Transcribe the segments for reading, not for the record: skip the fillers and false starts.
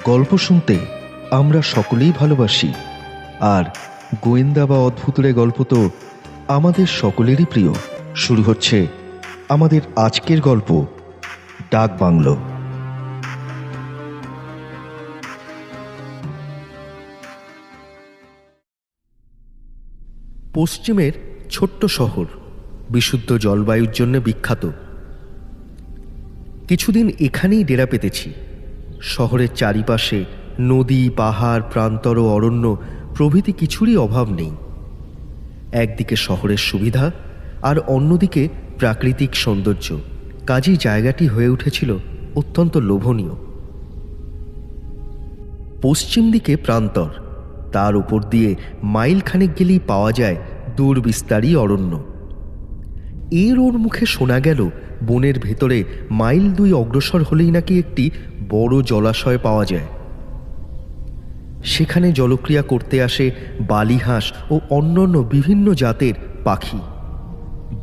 গল্প শুনতে আমরা সকলেই ভালোবাসি, আর গোয়েন্দা বা অদ্ভুতের গল্প তো আমাদের সকলেরই প্রিয়। শুরু হচ্ছে আমাদের আজকের গল্প, ডাক বাংলো। পশ্চিমের ছোট্ট শহর, বিশুদ্ধ জলবায়ুর জন্য বিখ্যাত। কিছুদিন এখানেই ডেরা পেতেছি। শহরের চারিপাশে নদী, পাহাড়, প্রান্তর ও অরণ্য প্রভৃতি কিছুরই অভাব নেই। একদিকে শহরের সুবিধা আর অন্যদিকে প্রাকৃতিক সৌন্দর্য, কাজেই জায়গাটি হয়ে উঠেছিল অত্যন্ত লোভনীয়। পশ্চিম দিকে প্রান্তর, তার উপর দিয়ে মাইল খানেক গেলেই পাওয়া যায় দূর বিস্তারী অরণ্য। এর ওর মুখে শোনা গেল বনের ভেতরে মাইল 2 অগ্রসর হলেই নাকি একটি বড় জলাশয় পাওয়া যায়। সেখানে জলক্রিয়া করতে আসে বালিহাঁস ও অন্যান্য বিভিন্ন জাতের পাখি।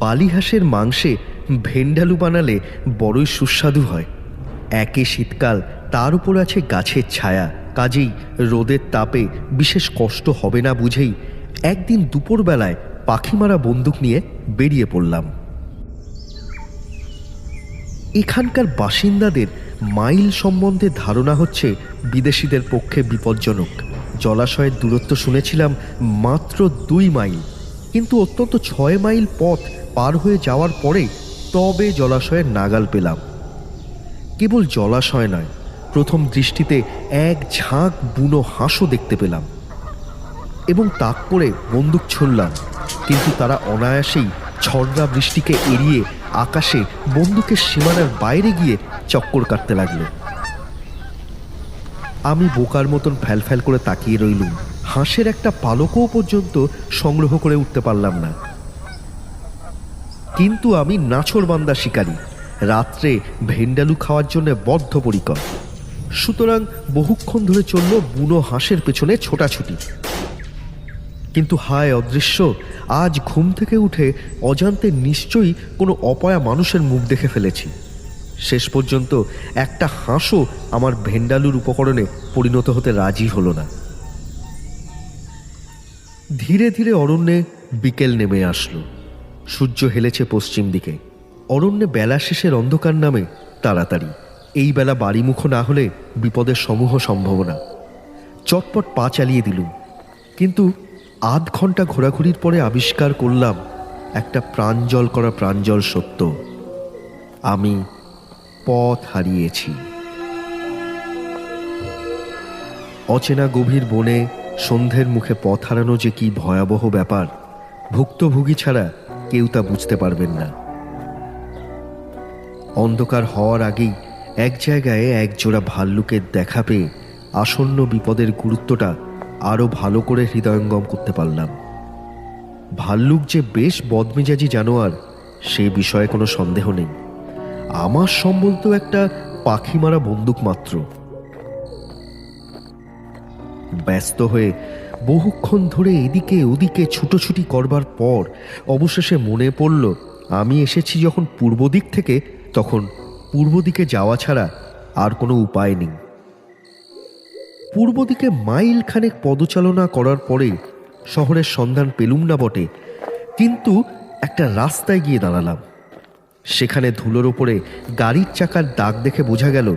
বালিহাঁসের মাংসে ভেন্ডালু বানালে বড়ই সুস্বাদু হয়। একে শীতকাল, তার উপর আছে গাছের ছায়া, কাজেই রোদের তাপে বিশেষ কষ্ট হবে না বুঝেই একদিন দুপুরবেলায় পাখি মারা বন্দুক নিয়ে বেরিয়ে পড়লাম। এখানকার বাসিন্দাদের মাইল সম্বন্ধে ধারণা হচ্ছে বিদেশিদের পক্ষে বিপজ্জনক। জলাশয়ের দূরত্ব শুনেছিলাম মাত্র 2 মাইল, কিন্তু অত্যন্ত 6 মাইল পথ পার হয়ে যাওয়ার পরে তবে জলাশয়ের নাগাল পেলাম। কেবল জলাশয় নয়, প্রথম দৃষ্টিতে এক ঝাঁক বুনো হাঁসও দেখতে পেলাম এবং তাক করে বন্দুক ছুড়লাম, কিন্তু তারা অনায়াসেই ঝড়রা বৃষ্টিকে এড়িয়ে আকাশে বন্দুকের সীমানার বাইরে গিয়ে চক্কর কাটতে লাগলো। আমি বোকার মতন ফ্যালফ্যাল করে তাকিয়ে রইলুম। হাঁসের একটা পালকও পর্যন্ত সংগ্রহ করে উঠতে পারলাম না। কিন্তু আমি নাছোড়বান্দা শিকারী, রাত্রে ভেন্ডালু খাওয়ার জন্য বদ্ধপরিকর। সুতরাং বহুক্ষণ ধরে চলল বুনো হাঁসের পেছনে ছোটাছুটি। কিন্তু হায় অদৃশ্য, আজ ঘুম থেকে উঠে অজান্তে নিশ্চয়ই কোনো অপয়া মানুষের মুখ দেখে ফেলেছি। শেষ পর্যন্ত একটা হাঁসও আমার ভেন্ডালুর উপকরণে পরিণত হতে রাজি হলো না। ধীরে ধীরে অরণ্যে বিকেল নেমে আসলো। সূর্য হেলেছে পশ্চিম দিকে। অরণ্যে বেলা শেষের অন্ধকার নামে তাড়াতাড়ি। এই বেলা বাড়িমুখ না হলে বিপদের সমূহ সম্ভাবনা। চটপট পা চালিয়ে দিলুম, কিন্তু আধ ঘন্টা ঘোরাঘুরির পরে আবিষ্কার করলাম একটা প্রাঞ্জল করা প্রাঞ্জল সত্য: আমি পথ হারিয়েছি। অচেনা গভীর বনে সন্ধ্যের মুখে পথ হারানো যে কি ভয়াবহ ব্যাপার, ভুক্তভোগী ছাড়া কেউ তা বুঝতে পারবেন না। অন্ধকার হওয়ার আগেই এক জায়গায় একজোড়া ভাল্লুকের দেখা পেয়ে আসন্ন বিপদের গুরুত্বটা আরও ভালো করে হৃদয়ঙ্গম করতে পারলাম। ভাল্লুক যে বেশ বদমেজাজি জানোয়ার, সে বিষয়ে কোনো সন্দেহ নেই। আমার সম্বল তো একটা পাখি মারা বন্দুক মাত্র। ব্যস্ত হয়ে বহুক্ষণ ধরে এদিকে ওদিকে ছুটোছুটি করবার পর অবশেষে মনে পড়ল, আমি এসেছি যখন পূর্ব দিক থেকে, তখন পূর্ব দিকে যাওয়া ছাড়া আর কোনো উপায় নেই। পূর্ব দিকে মাইল খানেক পদচালনা করার পরে শহরের সন্ধান পেলুম না বটে, কিন্তু একটা রাস্তায় গিয়ে দাঁড়ালাম। সেখানে ধুলোর ওপরে গাড়ির চাকার দাগ দেখে বোঝা গেল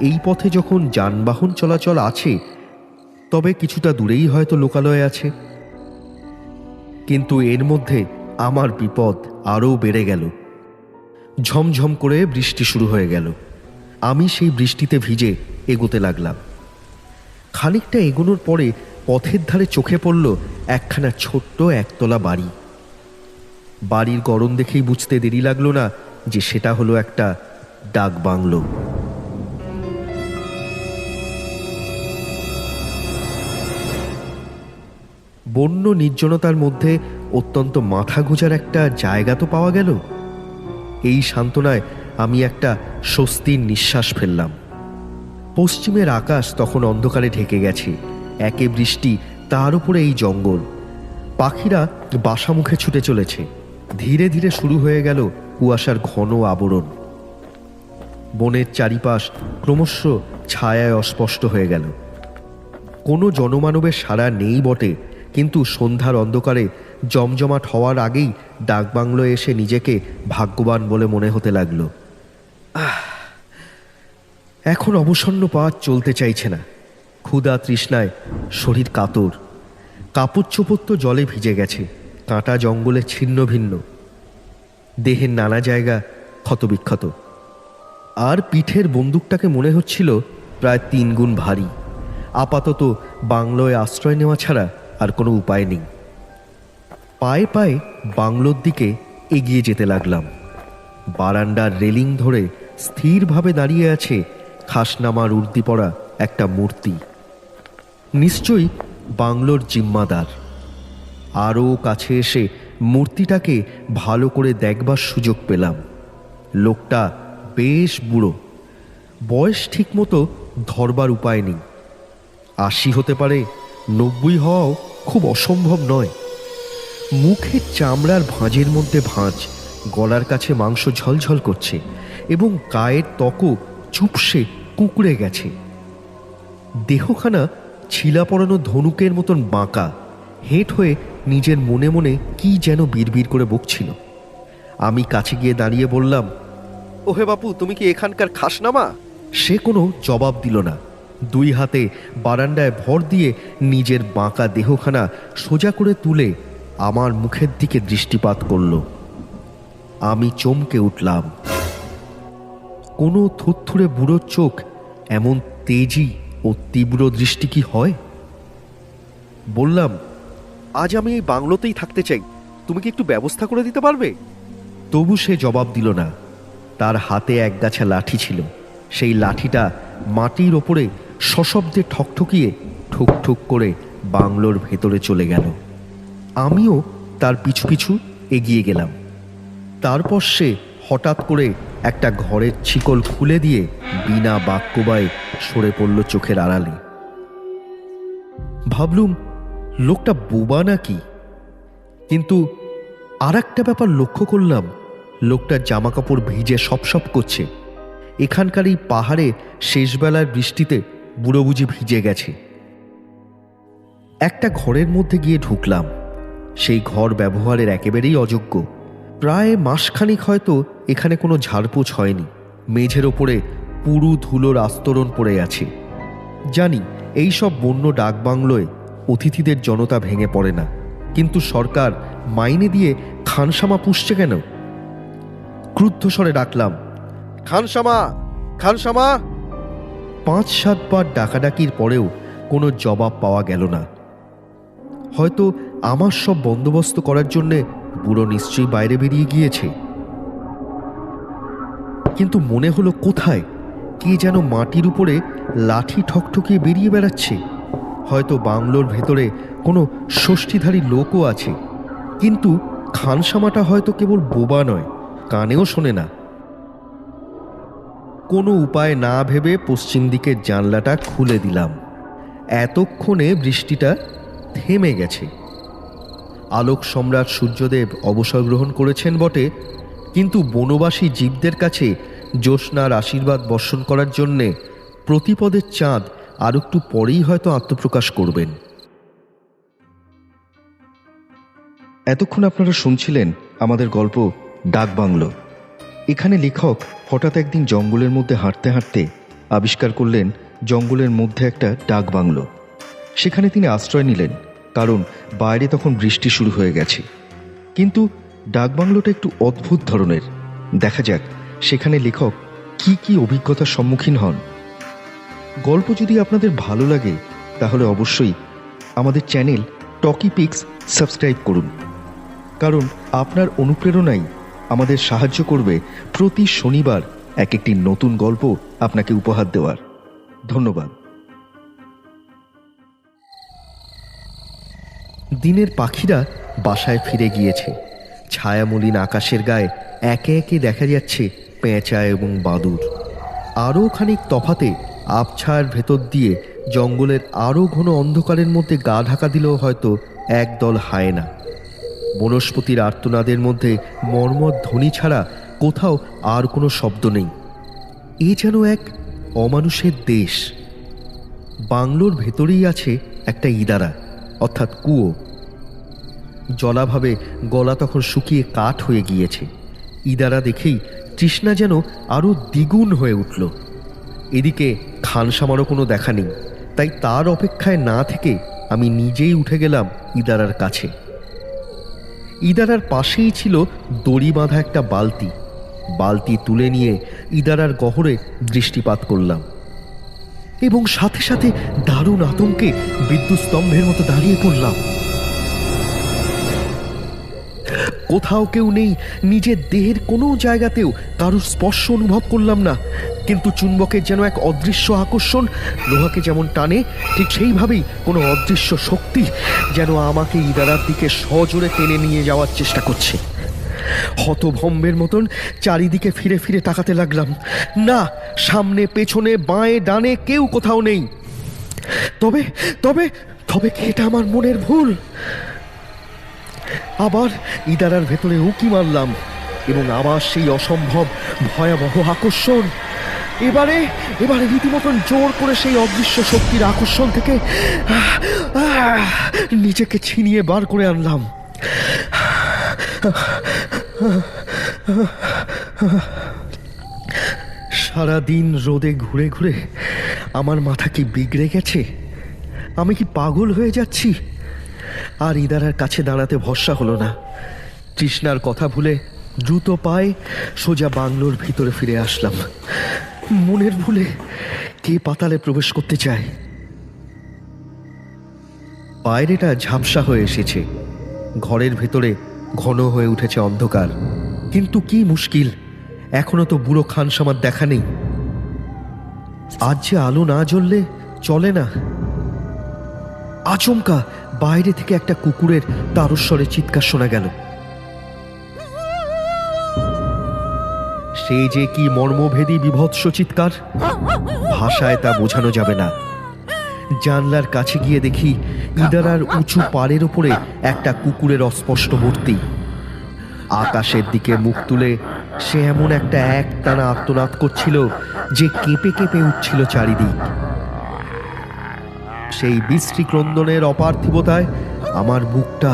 এই পথে যখন যানবাহন চলাচল আছে, তবে কিছুটা দূরেই হয়তো লোকালয় আছে। কিন্তু এর মধ্যে আমার বিপদ আরও বেড়ে গেল। ঝমঝম করে বৃষ্টি শুরু হয়ে গেল। আমি সেই বৃষ্টিতে ভিজে এগোতে লাগলাম। খানিকটা এগোনোর পরে পথের ধারে চোখে পড়ল একখানা ছোট্ট একতলা বাড়ি। বাড়ির গড়ন দেখেই বুঝতে দেরি লাগলো না যে সেটা হলো একটা ডাক বাংলো। বন্য নির্জনতার মধ্যে অত্যন্ত মাথা গোঁজার একটা জায়গা তো পাওয়া গেল। এই সান্ত্বনায় আমি একটা স্বস্তির নিঃশ্বাস ফেললাম। পশ্চিমের আকাশ তখন অন্ধকারে ঢেকে গেছে। একে বৃষ্টি, তার উপরে এই জঙ্গল। পাখিরা বাসামুখে ছুটে চলেছে। ধীরে ধীরে শুরু হয়ে গেল কুয়াশার ঘন আবরণ। বনের চারিপাশ ক্রমশ ছায়ায় অস্পষ্ট হয়ে গেল। কোনো জনমানবের সাড়া নেই বটে, কিন্তু সন্ধ্যার অন্ধকারে জমজমাট হওয়ার আগেই ডাকবাংলোয় এসে নিজেকে ভাগ্যবান বলে মনে হতে লাগলো। এখন অবসন্ন পা চলতে চাইছে না। ক্ষুধা তৃষ্ণায় শরীর কাতর, কাপড় চোপড় তো জলে ভিজে গেছে, কাঁটা জঙ্গলে ছিন্ন ভিন্ন, দেহের নানা জায়গা ক্ষতবিক্ষত, আর পিঠের বন্দুকটাকে মনে হচ্ছিল প্রায় 3 গুণ ভারী। আপাতত বাংলোয় আশ্রয় নেওয়া ছাড়া আর কোনো উপায় নেই। পায়ে পায়ে বাংলোর দিকে এগিয়ে যেতে লাগলাম। বারান্দার রেলিং ধরে স্থিরভাবে দাঁড়িয়ে আছে খাসনামার উর্দি পরা একটা মূর্তি। নিশ্চয়ই বাংলোর জিম্মাদার। আরও কাছে এসে মূর্তিটাকে ভালো করে দেখবার সুযোগ পেলাম। লোকটা বেশ বুড়ো, বয়স ঠিক মতো ধরবার উপায় নেই। 80 হতে পারে, 90 হওয়াও খুব অসম্ভব নয়। মুখের চামড়ার ভাঁজের মধ্যে ভাঁজ, গলার কাছে মাংস ঝলঝল করছে এবং গায়ের ত্বকও চুপসে কুঁকড়ে গেছে। দেহখানা ছিলা পড়ানো ধনুকের মতন বাঁকা, হেঁট হয়ে নিজের মনে মনে কি যেন বিড়বিড় করে বকছিল। আমি কাছে গিয়ে দাঁড়িয়ে বললাম, ওহে বাপু, তুমি কি এখানকার খাসনামা? সে কোনো জবাব দিল না। 2 হাতে বারান্দায় ভর দিয়ে নিজের বাঁকা দেহখানা সোজা করে তুলে আমার মুখের দিকে দৃষ্টিপাত করল। আমি চমকে উঠলাম। কোনো থুরথুরে বুড়োর চোখ এমন তেজি ও তীব্র দৃষ্টি কি হয়? বললাম, আজ আমি এই বাংলোতেই থাকতে চাই, তুমি কি একটু ব্যবস্থা করে দিতে পারবে? তবু সে জবাব দিল না। তার হাতে একগাছা লাঠি ছিল। সেই লাঠিটা মাটির ওপরে সশব্দে ঠকঠকিয়ে ঠুক ঠুক করে বাংলোর ভেতরে চলে গেল। আমিও তার পিছু পিছু এগিয়ে গেলাম। তারপর সে হঠাৎ করে একটা ঘরের ছিকল খুলে দিয়ে বিনা বাক্যবায়ে সরে পড়ল চোখের আড়ালে। ভাবলুম লোকটা বোবা নাকি, কিন্তু আর একটা ব্যাপার লক্ষ্য করলাম, লোকটার জামাকাপড় ভিজে সপসপ করছে। এখানকার এই পাহাড়ে শেষবেলার বৃষ্টিতে বুড়ো বুঝি ভিজে গেছে। একটা ঘরের মধ্যে গিয়ে ঢুকলাম। সেই ঘর ব্যবহারের একেবারেই অযোগ্য। প্রায় মাসখানিক হয়তো এখানে কোনো ঝাড়পোছ হয়নি। মেঝের ওপরে পুরু ধুলোর আস্তরণ পড়ে আছে। জানি এই সব বন্য ডাকবাংলোয় অতিথিদের জনতা ভেঙে পড়ে না, কিন্তু সরকার মাইনে দিয়ে খানসামা পুষছে কেন? ক্রুদ্ধ স্বরে ডাকলাম, খানসামা, খানসামা। 5-7 বার ডাকাডাকির পরেও কোনো জবাব পাওয়া গেল না। হয়তো আমার সব বন্দোবস্ত করার জন্যে বুড়ো নিশ্চয়ই বাইরে বেরিয়ে গিয়েছে। কিন্তু মনে হলো কোথায় কে যেন মাটির উপরে লাঠি ঠকঠকিয়ে বেরিয়ে বেড়াচ্ছে। হয়তো বাংলোর ভেতরে কোনো ষষ্ঠীধারী লোকও আছে, কিন্তু খানসামাটা হয়তো কেবল বোবা নয়, কানেও শোনে না। কোনো উপায় না ভেবে পশ্চিম দিকের জানলাটা খুলে দিলাম। এতক্ষণে বৃষ্টিটা থেমে গেছে। আলোক সম্রাট সূর্যদেব অবসর গ্রহণ করেছেন বটে, কিন্তু বনবাসী জীবদের কাছে জ্যোৎস্নার আশীর্বাদ বর্ষণ করার জন্যে প্রতিপদের চাঁদ আর একটু পরেই হয়তো আত্মপ্রকাশ করবেন। এতক্ষণ আপনারা শুনছিলেন আমাদের গল্প ডাকবাংলো। এখানে লেখক হঠাৎ একদিন জঙ্গলের মধ্যে হাঁটতে হাঁটতে আবিষ্কার করলেন জঙ্গলের মধ্যে একটা ডাকবাংলো। সেখানে তিনি আশ্রয় নিলেন, কারণ বাইরে তখন বৃষ্টি শুরু হয়ে গেছে। কিন্তু ডাকবাংলোটা একটু অদ্ভুত ধরনের। দেখা যাক সেখানে লেখক কি কি অভিজ্ঞতার সম্মুখীন হন। গল্প যদি আপনাদের ভালো লাগে তাহলে অবশ্যই আমাদের চ্যানেল টকি পিক্স সাবস্ক্রাইব করুন, কারণ আপনার অনুপ্রেরণাই আমাদের সাহায্য করবে প্রতি শনিবার এক একটি নতুন গল্প আপনাকে উপহার দেওয়ার। ধন্যবাদ। দিনের পাখিরা বাসায় ফিরে গিয়েছে। ছায়ামলিন আকাশের গায়ে একে একে দেখা যাচ্ছে পেঁচা এবং বাদুড়। আরও খানিক তফাতে আবছায়ার ভেতর দিয়ে জঙ্গলের আরও ঘন অন্ধকারের মধ্যে গা ঢাকা দিলেও হয়তো একদল হায়না। বনস্পতির আর্তনাদের মধ্যে মর্মর ধ্বনি ছাড়া কোথাও আর কোনো শব্দ নেই। এ যেন এক অমানুষের দেশ। বাংলোর ভেতরেই আছে একটা ইদারা, অর্থাৎ কুয়ো। জলাভাবে গলা তখন শুকিয়ে কাঠ হয়ে গিয়েছে। ইদারা দেখেই তৃষ্ণা যেন আরও দ্বিগুণ হয়ে উঠল। এদিকে খানসামারও কোনো দেখা নেই, তাই তার অপেক্ষায় না থেকে আমি নিজেই উঠে গেলাম ইদারার কাছে। ইদারার পাশেই ছিল দড়ি বাঁধা একটা বালতি। বালতি তুলে নিয়ে ইদারার গহরে দৃষ্টিপাত করলাম এবং সাথে সাথে দারুণ আতঙ্কে বিদ্যুৎ স্তম্ভের মতো দাঁড়িয়ে পড়লাম। কোথাও কেউ নেই, নিজের দেহের কোনো জায়গাতেও কারোর স্পর্শ অনুভব করলাম না। কিন্তু চুম্বকের যেন এক অদৃশ্য আকর্ষণ, লোহাকে যেমন টানে ঠিক সেইভাবেই কোনো অদৃশ্য শক্তি যেন আমাকে ইদারার দিকে সজোরে টেনে নিয়ে যাওয়ার চেষ্টা করছে। হতভম্বের মতন চারিদিকে ফিরে ফিরে তাকাতে লাগলাম। না, সামনে পেছনে বাঁয়ে ডানে কেউ কোথাও নেই। তবে তবে তবে কি এটা আমার মনের ভুল? আবার ইদারার ভেতরে উঁকি মারলাম এবং আবার সেই অসম্ভব ভয়াবহ আকর্ষণ। এবারে রীতিমতন জোর করে সেই অদৃশ্য শক্তির আকর্ষণ থেকে নিজেকে ছিনিয়ে বার করে আনলাম। সারাদিন রোদে ঘুরে ঘুরে আমার মাথা কি বিগড়ে গেছে? আমি কি পাগল হয়ে যাচ্ছি? আর ইদারার কাছে দাঁড়াতে ভরসা হলো না। তৃষ্ণার কথা ভুলে দ্রুত পায়ে সোজা বাংলোর ভিতরে ফিরে আসলাম। মনের ভুলে কে পাতালে প্রবেশ করতে চায়? বাইরেটা ঝাপসা হয়ে এসেছে, ঘরের ভেতরে ঘন হয়ে উঠেছে অন্ধকার। কিন্তু কি মুশকিল, এখনো তো বুড়ো খানসামার দেখা নেই। আজ যে আলো না জ্বললে চলে না। আচমকা বাইরে থেকে একটা কুকুরের তারস্বরে চিৎকার শোনা গেল। সে যে কি মর্মভেদী বিভৎস চিৎকার, ভাষায় তা বোঝানো যাবে না। জানলার কাছে গিয়ে দেখি ইদারার উঁচু পাড়ের ওপরে একটা কুকুরের অস্পষ্ট মূর্তি। আকাশের দিকে মুখ তুলে সে এমন একটা একটানা আর্তনাদ করছিল যে কেঁপে কেঁপে উঠছিল চারিদিক। সেই বিশ্রী ক্রন্দনের অপার্থিবতায় আমার বুকটা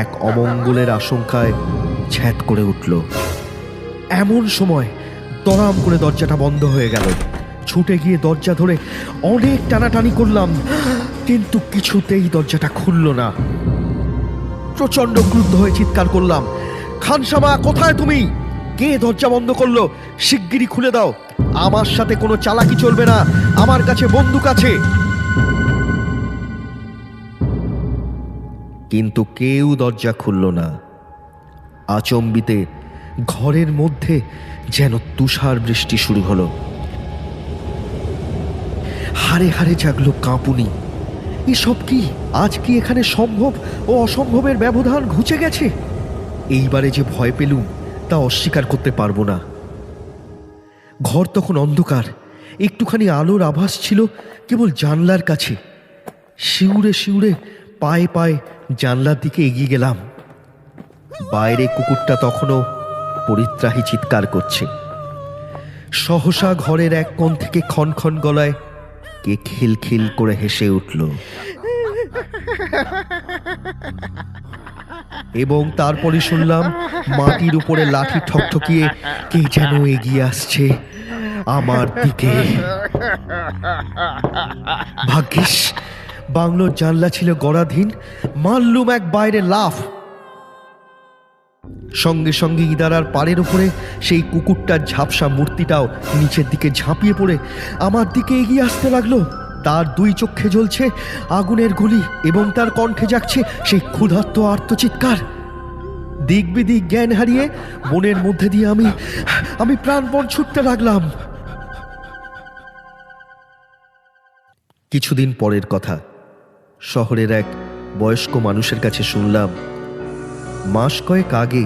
এক অমঙ্গলের আশঙ্কায় ছ্যাদ করে উঠল। এমন সময় দরাম করে দরজাটা বন্ধ হয়ে গেল। ছুটে গিয়ে দরজা ধরে অনেক টানাটানি করলাম, কিন্তু কিছুতেই দরজাটা খুলল না। প্রচন্ড ক্রুদ্ধ হয়ে চিৎকার করলাম, খানসামা, কোথায় তুমি? কে দরজা বন্ধ করলো? শিগগিরই খুলে দাও, আমার সাথে কোনো চালাকি চলবে না, আমার কাছে বন্দুক আছে। কিন্তু কেউ দরজা খুলল না। আচম্বিতে ঘরের মধ্যে যেন তুষার বৃষ্টি শুরু হলো। হাড়ে হাড়ে জাগলো কাঁপুনি। এসব কি? আজ কি এখানে সম্ভব ও অসম্ভবের ব্যবধান ঘুচে গেছে? এইবারে যে ভয় পেলুম তা অস্বীকার করতে পারবো না। ঘর তখন অন্ধকার, একটুখানি আলোর আভাস ছিল কেবল জানলার কাছে। শিউরে শিউরে পায়ে পায়ে জানলার দিকে এগিয়ে গেলাম। বাইরে কুকুরটা তখনও পরিত্রাহী চিৎকার করছে। সহসা ঘরের এক কোণ থেকে ক্ষণক্ষণ গলায় কে খিলখিল করে হেসে উঠল এবং তারপরে শুনলাম মাটির উপরে লাঠি ঠকঠকিয়ে কে যেন এগিয়ে আসছে আমার দিকে। ভাগ্যিস বাংলোর জানলা ছিল গড়াধীন। মারলুম এক বাইরে লাফ। সঙ্গে সঙ্গে ইদারার পাড়ের উপরে সেই কুকুরটার ঝাপসা মূর্তিটাও নিচের দিকে ঝাঁপিয়ে পড়ে আমার দিকে এগিয়ে আসতে লাগলো। তার দুই চোখে জ্বলছে আগুনের গুলি এবং তার কণ্ঠে জাগছে সেই ক্ষুধার্ত আর্তচিৎকার। দিক বিদিক জ্ঞান হারিয়ে মনের মধ্যে দিয়ে আমি প্রাণপণ ছুটতে লাগলাম। কিছুদিন পরের কথা, শহরের এক বয়স্ক মানুষের কাছে শুনলাম মাস কয়েক আগে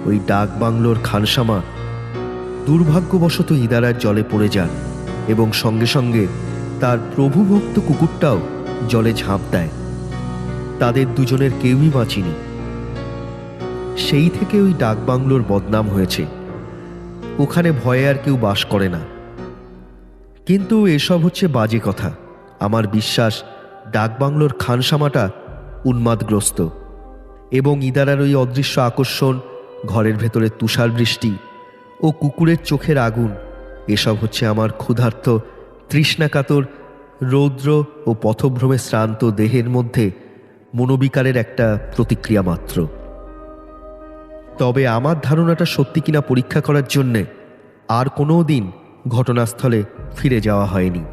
ওই ডাক বাংলোর খানসামা দুর্ভাগ্যবশত ইদারার জলে পড়ে যান এবং সঙ্গে সঙ্গে তার প্রভুভক্ত কুকুরটাও জলে ঝাঁপ দেয়। তাদের দুজনের কেউই বাঁচেনি। সেই থেকে ওই ডাক বাংলোর বদনাম হয়েছে। ওখানে ভয়ে আর কেউ বাস করে না। কিন্তু এসব হচ্ছে বাজে কথা। আমার বিশ্বাস ডাকবাংলোর খানসামাটা উন্মাদগ্রস্ত, এবং ইদারার ওই অদৃশ্য আকর্ষণ, ঘরের ভেতরে তুষার বৃষ্টি ও কুকুরের চোখের আগুন, এসব হচ্ছে আমার ক্ষুধার্ত, তৃষ্ণাকাতর, রৌদ্র ও পথভ্রমে শ্রান্ত দেহের মধ্যে মনোবিকারের একটা প্রতিক্রিয়া মাত্র। তবে আমার ধারণাটা সত্যি কিনা পরীক্ষা করার জন্যে আর কোনো দিন ঘটনাস্থলে ফিরে যাওয়া হয়নি।